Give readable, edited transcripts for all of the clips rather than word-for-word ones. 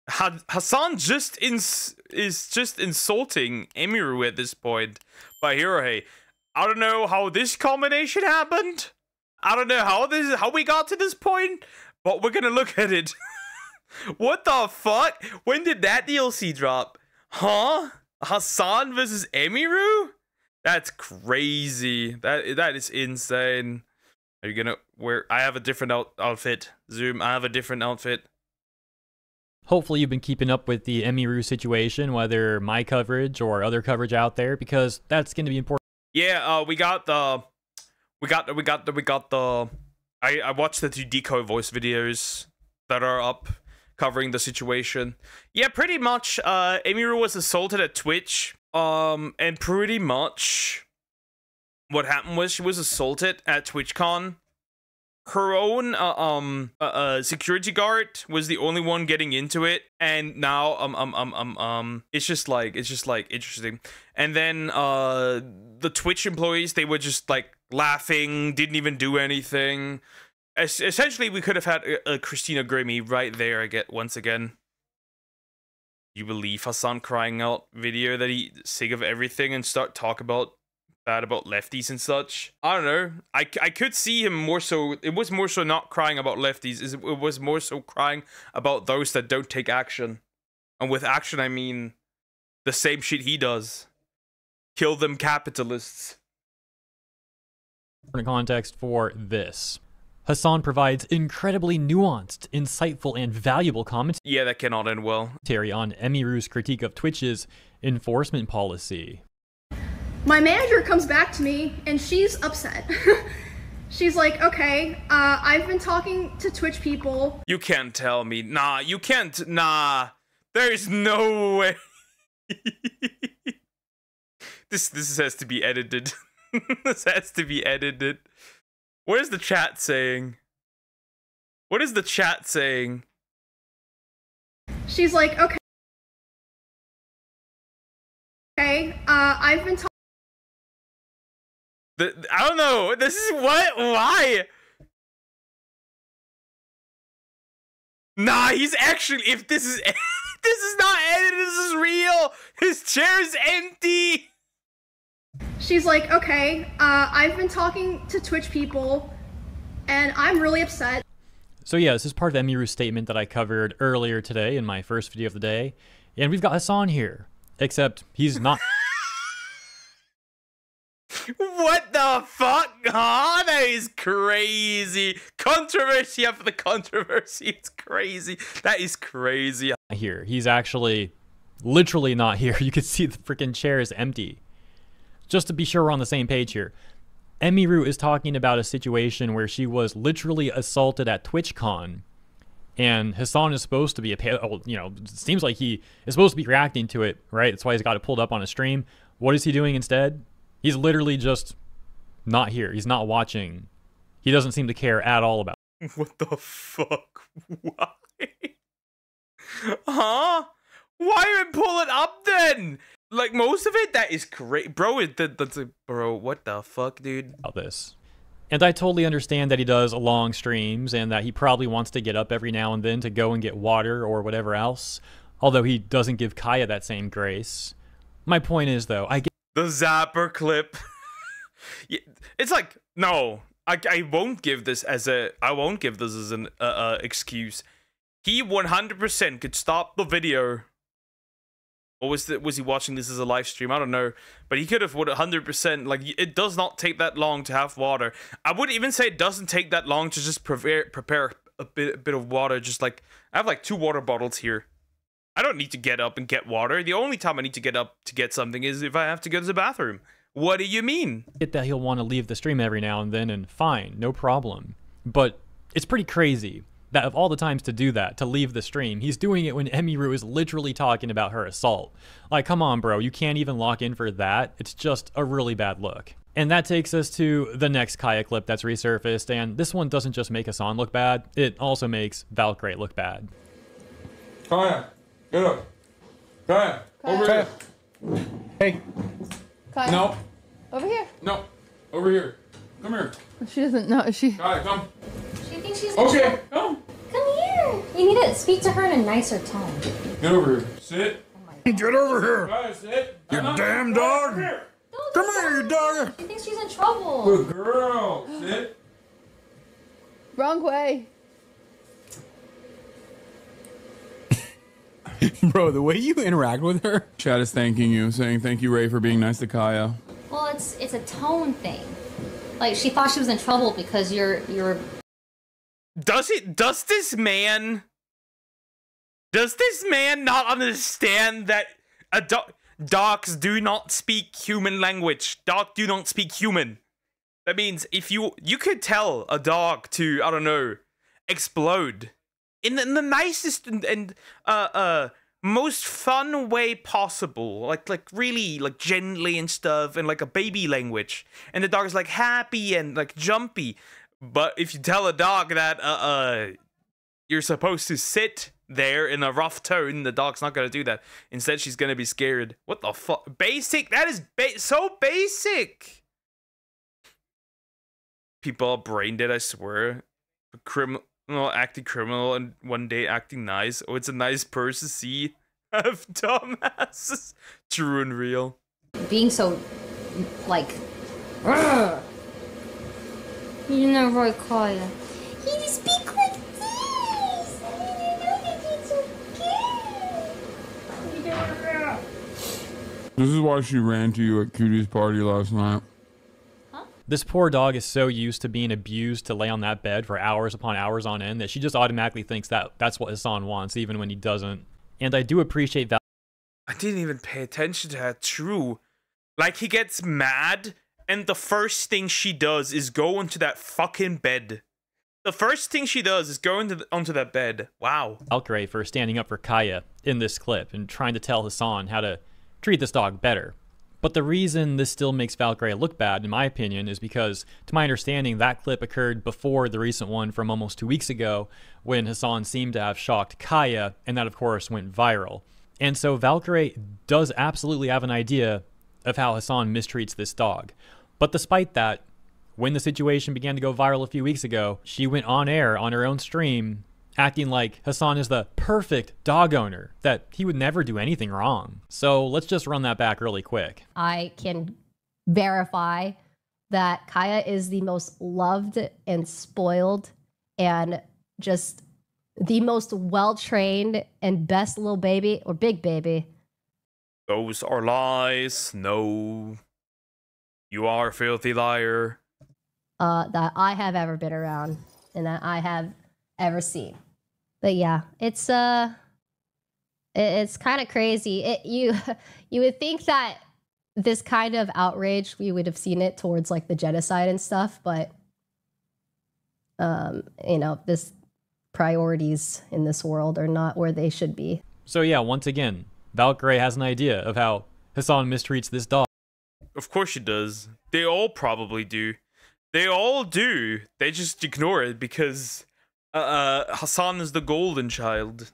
Hasan is just insulting Emiru at this point by Hey. I don't know how this combination happened. I don't know how we got to this point, but we're gonna look at it. What the fuck? When did that DLC drop? Huh? Hasan versus Emiru? That's crazy. That is insane. Are you gonna wear? I have a different outfit. Zoom. I have a different outfit. Hopefully you've been keeping up with the Emiru situation, whether my coverage or other coverage out there, because that's going to be important. Yeah, we got the I watched the 2 decoy voice videos that are up covering the situation. Yeah, pretty much Emiru was assaulted at Twitch. And pretty much what happened was she was assaulted at TwitchCon. Her own security guard was the only one getting into it, and now it's just like interesting. And then the Twitch employees, they were just like laughing, didn't even do anything. Essentially, we could have had a Christina Grimmie right there once again. You believe Hasan crying out video that he's sick of everything and start talk about bad about lefties and such? I don't know. I could see him more so. It was more so not crying about lefties. It was more so crying about those that don't take action. And with action, I mean the same shit he does. Kill them capitalists. Context for this. Hasan provides incredibly nuanced, insightful, and valuable commentary. Yeah, that cannot end well. On Emiru's critique of Twitch's enforcement policy. My manager comes back to me and she's upset. She's like, okay, I've been talking to Twitch people. You can't tell me. Nah, you can't. Nah, there's no way. This has to be edited. This has to be edited. What is the chat saying? What is the chat saying? She's like, okay. I've been talking. I don't know. This is what? Why? Nah, he's actually. If this is this is not edited, this is real. His chair's empty. She's like, okay, I've been talking to Twitch people, and I'm really upset. So yeah, this is part of Emiru's statement that I covered earlier today in my first video of the day. And we've got Hasan here, except he's not. What the fuck? Huh? That is crazy. Controversy after the controversy. It's crazy. That is crazy. Here, he's actually literally not here. You can see the freaking chair is empty. Just to be sure we're on the same page here, Emiru is talking about a situation where she was literally assaulted at TwitchCon, and Hasan is supposed to be it seems like he is supposed to be reacting to it, right? That's why he's got it pulled up on a stream. What is he doing instead? He's literally just not here. He's not watching. He doesn't seem to care at all about it. What the fuck? Why? Huh? Why even pull it up then? Like, most of it, that is great. Bro, bro, what the fuck, dude? About this. And I totally understand that he does long streams and that he probably wants to get up every now and then to go and get water or whatever else. Although he doesn't give Kaya that same grace. My point is, though, I get the Zapper clip. It's like, no, I won't give this as an excuse. He 100% could stop the video. Or was he watching this as a live stream? I don't know. But he could have 100%. Like, it does not take that long to have water. I would even say it doesn't take that long to just prepare a bit of water. Just like, I have like 2 water bottles here. I don't need to get up and get water. The only time I need to get up to get something is if I have to go to the bathroom. What do you mean? Get that he'll want to leave the stream every now and then, and fine, no problem. But it's pretty crazy that of all the times to do that, to leave the stream, he's doing it when Emiru is literally talking about her assault. Like, come on, bro, you can't even lock in for that. It's just a really bad look. And that takes us to the next Kaya clip that's resurfaced, and this one doesn't just make Hasan look bad, it also makes Valkyrie look bad. Kaya, get up. Kaya, over here. Hey. Kaya. No. Over here. No. Over here. Come here. She doesn't know. She. Kaya, come. She thinks she's. Okay. Come. Come here. You need to speak to her in a nicer tone. Get over here. Sit. Get over here. Guys, sit. You damn dog. Come here, you dog. She thinks she's in trouble. Good girl. Sit. Wrong way. Bro, the way you interact with her. Chad is thanking you, saying thank you, Ray, for being nice to Kaya. Well, it's a tone thing. Like, she thought she was in trouble because you're... Does this man not understand that dogs do not speak human language? Dogs do not speak human. That means if you could tell a dog to, I don't know, explode in the nicest and most fun way possible, like really like gently and stuff, and like a baby language, and the dog is like happy and like jumpy. But if you tell a dog that you're supposed to sit there in a rough tone, the dog's not gonna do that. Instead, she's gonna be scared. What the fuck? Basic? That is so basic. People are brain dead, I swear. Acting criminal and one day acting nice. Oh, it's a nice person. See, have dumbasses. True and real. Being so, like... You never call you. He speak like this. It's okay. This is why she ran to you at Cutie's party last night. This poor dog is so used to being abused to lay on that bed for hours upon hours on end that she just automatically thinks that that's what Hasan wants, even when he doesn't. And I do appreciate that. I didn't even pay attention to that. True. Like, he gets mad, and the first thing she does is go onto that fucking bed. The first thing she does is go onto that bed. Wow. Valkyrie for standing up for Kaya in this clip and trying to tell Hasan how to treat this dog better. But the reason this still makes Valkyrie look bad, in my opinion, is because, to my understanding, that clip occurred before the recent one from almost 2 weeks ago, when Hasan seemed to have shocked Kaya, and that, of course, went viral. And so Valkyrie does absolutely have an idea of how Hasan mistreats this dog. But despite that, when the situation began to go viral a few weeks ago, she went on air on her own stream, acting like Hasan is the perfect dog owner, that he would never do anything wrong. So let's just run that back really quick. I can verify that Kaya is the most loved and spoiled and just the most well-trained and best little baby, or big baby. Those are lies. No. You are a filthy liar. That I have ever been around and that I have ever seen. But yeah, it's kind of crazy. You would think that this kind of outrage, we would have seen it towards like the genocide and stuff, but you know, this priorities in this world are not where they should be. So yeah, once again, Valkyrie has an idea of how Hasan mistreats this dog. Of course she does. They all probably do. They all do. They just ignore it because Hasan is the golden child.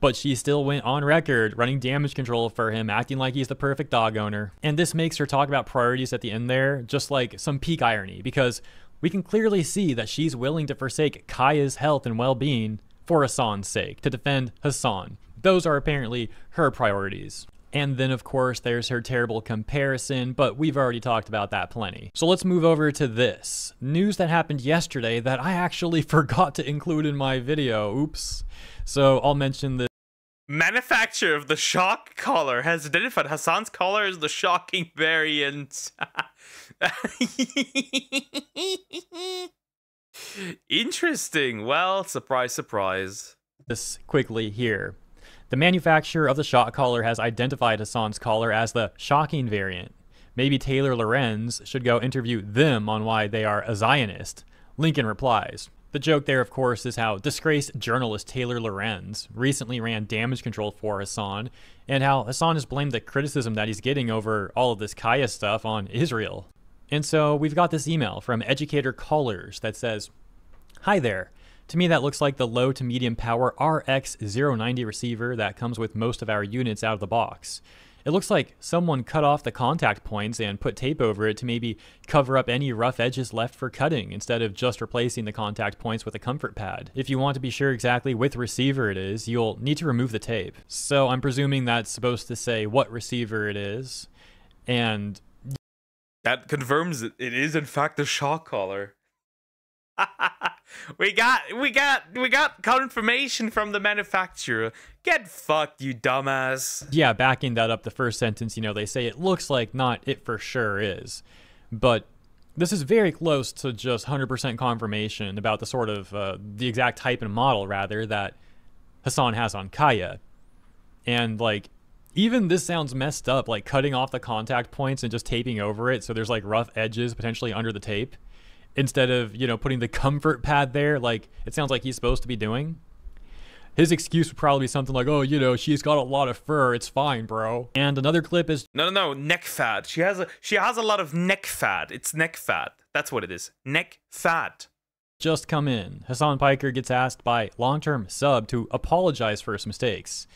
But she still went on record running damage control for him, acting like he's the perfect dog owner. And this makes her talk about priorities at the end there just like some peak irony, because we can clearly see that she's willing to forsake Kaya's health and well-being for Hasan's sake, to defend Hasan. Those are apparently her priorities. And then, of course, there's her terrible comparison, but we've already talked about that plenty. So let's move over to this. News that happened yesterday that I actually forgot to include in my video. Oops. So I'll mention this. Manufacturer of the shock collar has identified Hasan's collar as the shocking variant. Interesting. Well, surprise, surprise. This quickly here. The manufacturer of the shock collar has identified Hasan's collar as the shocking variant. Maybe Taylor Lorenz should go interview them on why they are a Zionist. Lincoln replies. The joke there, of course, is how disgraced journalist Taylor Lorenz recently ran damage control for Hasan, and how Hasan has blamed the criticism that he's getting over all of this Kaya stuff on Israel. And so we've got this email from Educator Callers that says, "Hi there. To me, that looks like the low to medium power RX090 receiver that comes with most of our units out of the box. It looks like someone cut off the contact points and put tape over it to maybe cover up any rough edges left for cutting instead of just replacing the contact points with a comfort pad. If you want to be sure exactly which receiver it is, you'll need to remove the tape. So I'm presuming that's supposed to say what receiver it is, and that confirms it is in fact the shock collar. we got confirmation from the manufacturer. Get fucked, you dumbass. Yeah, backing that up, the first sentence, you know, they say it looks like, not it for sure is. But this is very close to just 100% confirmation about the sort of, the exact type and model, rather, that Hasan has on Kaya. And, like, even this sounds messed up, like cutting off the contact points and just taping over it so there's, like, rough edges potentially under the tape, instead of, you know, putting the comfort pad there like it sounds like he's supposed to be doing. His excuse would probably be something like, oh, you know, she's got a lot of fur, it's fine, bro. And another clip is no, neck fat. She has a lot of neck fat. It's neck fat. That's what it is. Neck fat. Just come in. Hasan Piker gets asked by long-term sub to apologize for his mistakes.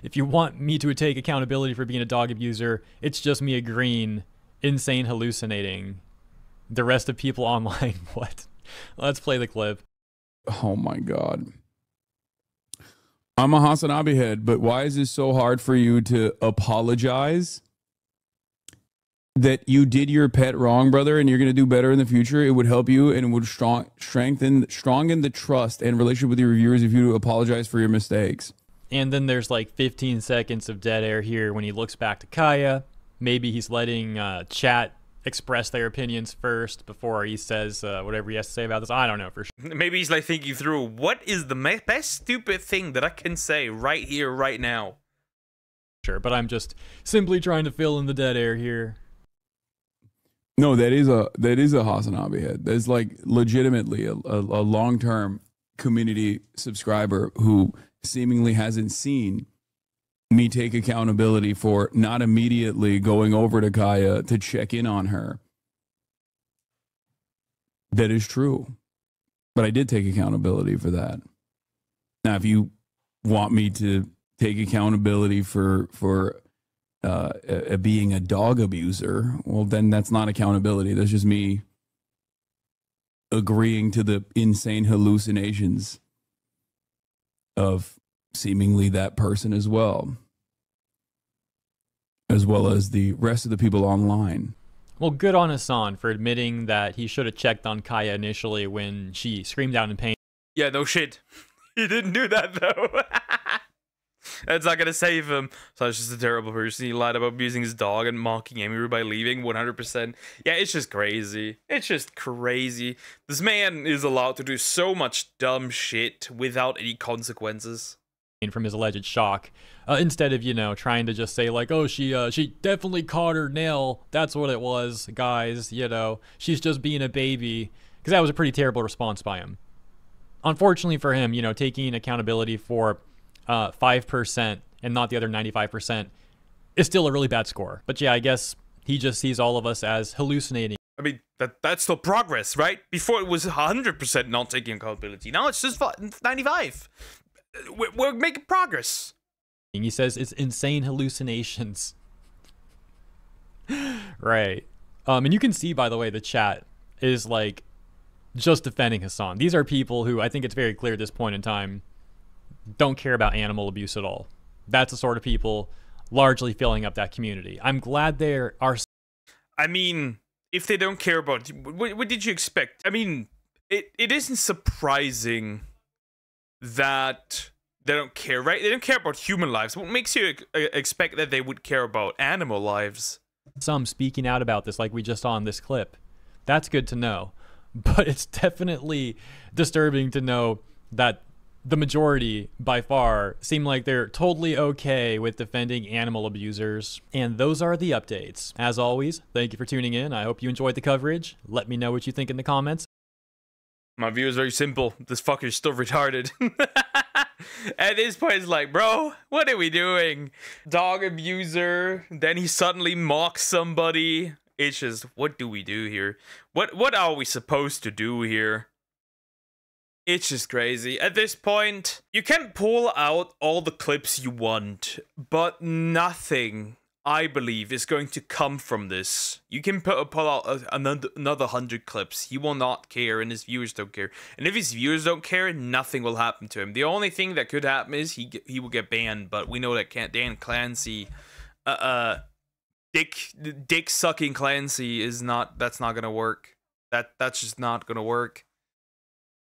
If you want me to take accountability for being a dog abuser, it's just me agreeing, insane hallucinating. The rest of people online, what? Let's play the clip. Oh my God. I'm a Hasanabi head, but why is this so hard for you to apologize? That you did your pet wrong, brother, and you're going to do better in the future. It would help you and it would strengthen the trust and relationship with your reviewers if you apologize for your mistakes. And then there's like 15 seconds of dead air here when he looks back to Kaya. Maybe he's letting chat express their opinions first before he says whatever he has to say about this. I don't know for sure. Maybe he's like thinking through, what is the best stupid thing that I can say right here, right now? Sure, but I'm just simply trying to fill in the dead air here. No, that is a Hasanabi head. There's like legitimately a long-term community subscriber who seemingly hasn't seen me take accountability for not immediately going over to Kaya to check in on her. That is true. But I did take accountability for that. Now, if you want me to take accountability for being a dog abuser, well, then that's not accountability. That's just me agreeing to the insane hallucinations of seemingly that person as well as the rest of the people online. Well, good on Hasan for admitting that he should have checked on Kaya initially when she screamed out in pain. Yeah, no shit. He didn't do that, though. That's not gonna save him. So it's just a terrible person. He lied about abusing his dog and mocking Emiru by leaving 100%. Yeah, it's just crazy. It's just crazy. This man is allowed to do so much dumb shit without any consequences. From his alleged shock, instead of, you know, trying to just say like, oh, she definitely caught her nail, that's what it was, guys, you know, she's just being a baby, because that was a pretty terrible response by him. Unfortunately for him, you know, taking accountability for 5% and not the other 95% is still a really bad score. But yeah, I guess he just sees all of us as hallucinating. I mean, that's still progress, right? Before it was 100% not taking accountability. Now it's just 95. We're making progress. He says it's insane hallucinations. Right. And you can see, by the way, the chat is like just defending Hasan. These are people who, I think it's very clear at this point in time, don't care about animal abuse at all. That's the sort of people largely filling up that community. I'm glad there are. I mean, if they don't care about, what did you expect? I mean, it isn't surprising that they don't care, right? They don't care about human lives. What makes you expect that they would care about animal lives? Some speaking out about this, like we just saw in this clip. That's good to know. But it's definitely disturbing to know that the majority, by far, seem like they're totally okay with defending animal abusers. And those are the updates. As always, thank you for tuning in. I hope you enjoyed the coverage. Let me know what you think in the comments. My view is very simple. This fucker's still retarded. At this point, it's like, bro, what are we doing? Dog abuser. Then he suddenly mocks somebody. It's just, what do we do here? What are we supposed to do here? It's just crazy. At this point, you can pull out all the clips you want, but nothing, I believe, is going to come from this. You can pull out another 100 clips. He will not care, and his viewers don't care. And if his viewers don't care, nothing will happen to him. The only thing that could happen is he will get banned, but we know that Dan Clancy, dick sucking Clancy that's not gonna work. That's just not gonna work.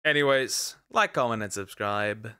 Anyways, like, comment, and subscribe.